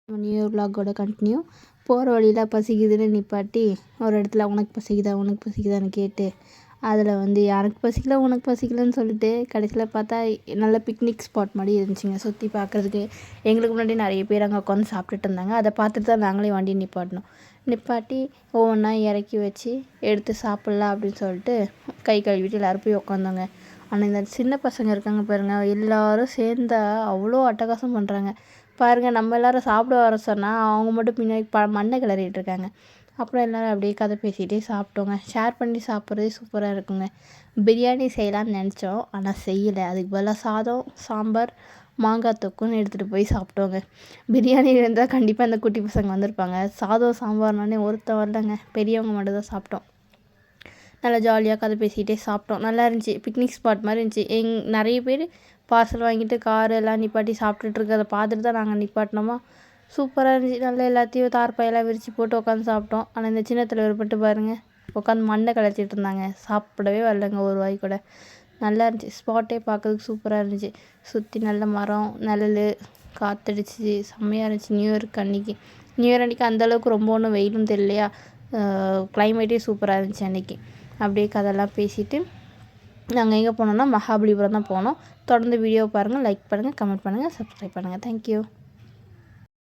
New year விலாகோட continue. போகிற வழியில் பசிக்குதுன்னு நிப்பாட்டி ஒரு இடத்துல உனக்கு பசிக்குதான்னு கேட்டு அதில் எனக்கு பசிக்கல உனக்கு பசிக்கலன்னு சொல்லிட்டு கடைசியில் பார்த்தா நல்ல பிக்னிக் ஸ்பாட் மாதிரி இருந்துச்சுங்க. சுற்றி பார்க்குறதுக்கு எங்களுக்கு முன்னாடி நிறைய பேர் அங்கே உட்காந்து சாப்பிட்டுட்டு இருந்தாங்க. அதை பார்த்துட்டு தான் நாங்களே வண்டி நிப்பாட்டி ஒவ்வொன்றா இறக்கி வச்சு எடுத்து சாப்பிட்லாம் அப்படின்னு சொல்லிட்டு கை கழுவிட்டு எல்லோரும் போய் உட்காந்தோங்க. ஆனால் இந்த சின்ன பசங்க இருக்காங்க பாருங்கள், எல்லோரும் சேர்ந்தா அவ்வளோ அட்டகாசம் பண்ணுறாங்க பாருங்கள். நம்ம எல்லோரும் சாப்பிட வர சொன்னால் அவங்க மட்டும் பின்னாடி மண்ணை கிளறிட்டு இருக்காங்க. அப்புறம் எல்லோரும் அப்படியே கதை பேசிகிட்டே சாப்பிட்டோங்க. ஷேர் பண்ணி சாப்பிட்றதே சூப்பராக இருக்குங்க. பிரியாணி செய்யலான்னு நினச்சோம், ஆனால் செய்யலை. அதுக்கு பதிலாக சாதம், சாம்பார், மாங்காய் தொக்குன்னு எடுத்துகிட்டு போய் சாப்பிட்டோங்க. பிரியாணி இருந்தால் கண்டிப்பாக இந்த குட்டி பசங்க வந்திருப்பாங்க. சாதம் சாம்பார்னாலே ஒருத்தன் வரலங்க, பெரியவங்க மட்டும் தான் சாப்பிட்டோம். நல்லா ஜாலியாக கதை பேசிக்கிட்டே சாப்பிட்டோம். நல்லா இருந்துச்சு, பிக்னிக் ஸ்பாட் மாதிரி இருந்துச்சு. நிறைய பேர் பார்சல் வாங்கிட்டு கார் எல்லாம் நிப்பாட்டி சாப்பிட்டுட்டு இருக்கிறத பார்த்துட்டு தான் நாங்கள் நிப்பாட்டினோமா. சூப்பராக இருந்துச்சு. நல்லா எல்லாத்தையும் தார்பாயெல்லாம் விரித்து போட்டு உட்காந்து சாப்பிட்டோம். ஆனால் இந்த சின்ன தலைவர் மட்டும் பாருங்கள், உட்காந்து மண்ணை கலைச்சிட்டு இருந்தாங்க. சாப்பிடவே வரலங்க ஒரு வாய் கூட. நல்லா இருந்துச்சு, ஸ்பாட்டே பார்க்கறதுக்கு சூப்பராக இருந்துச்சு. சுற்றி நல்ல மரம், நிழல், காற்றடிச்சு செம்மையாக இருந்துச்சு. நியூ இயர் அன்றைக்கி அந்தளவுக்கு ரொம்ப ஒன்றும் வெயிலும் தெரியலையா, கிளைமேட்டே சூப்பராக இருந்துச்சு அன்றைக்கி. அப்படியே கதையெல்லாம் பேசிவிட்டு நாங்கள் எங்கே போனோம்னா மகாபலிபுரம் தான் போனோம். தொடர்ந்து வீடியோ பாருங்கள், லைக் பண்ணுங்கள், கமெண்ட் பண்ணுங்கள், சப்ஸ்கிரைப் பண்ணுங்கள். தேங்க்யூ.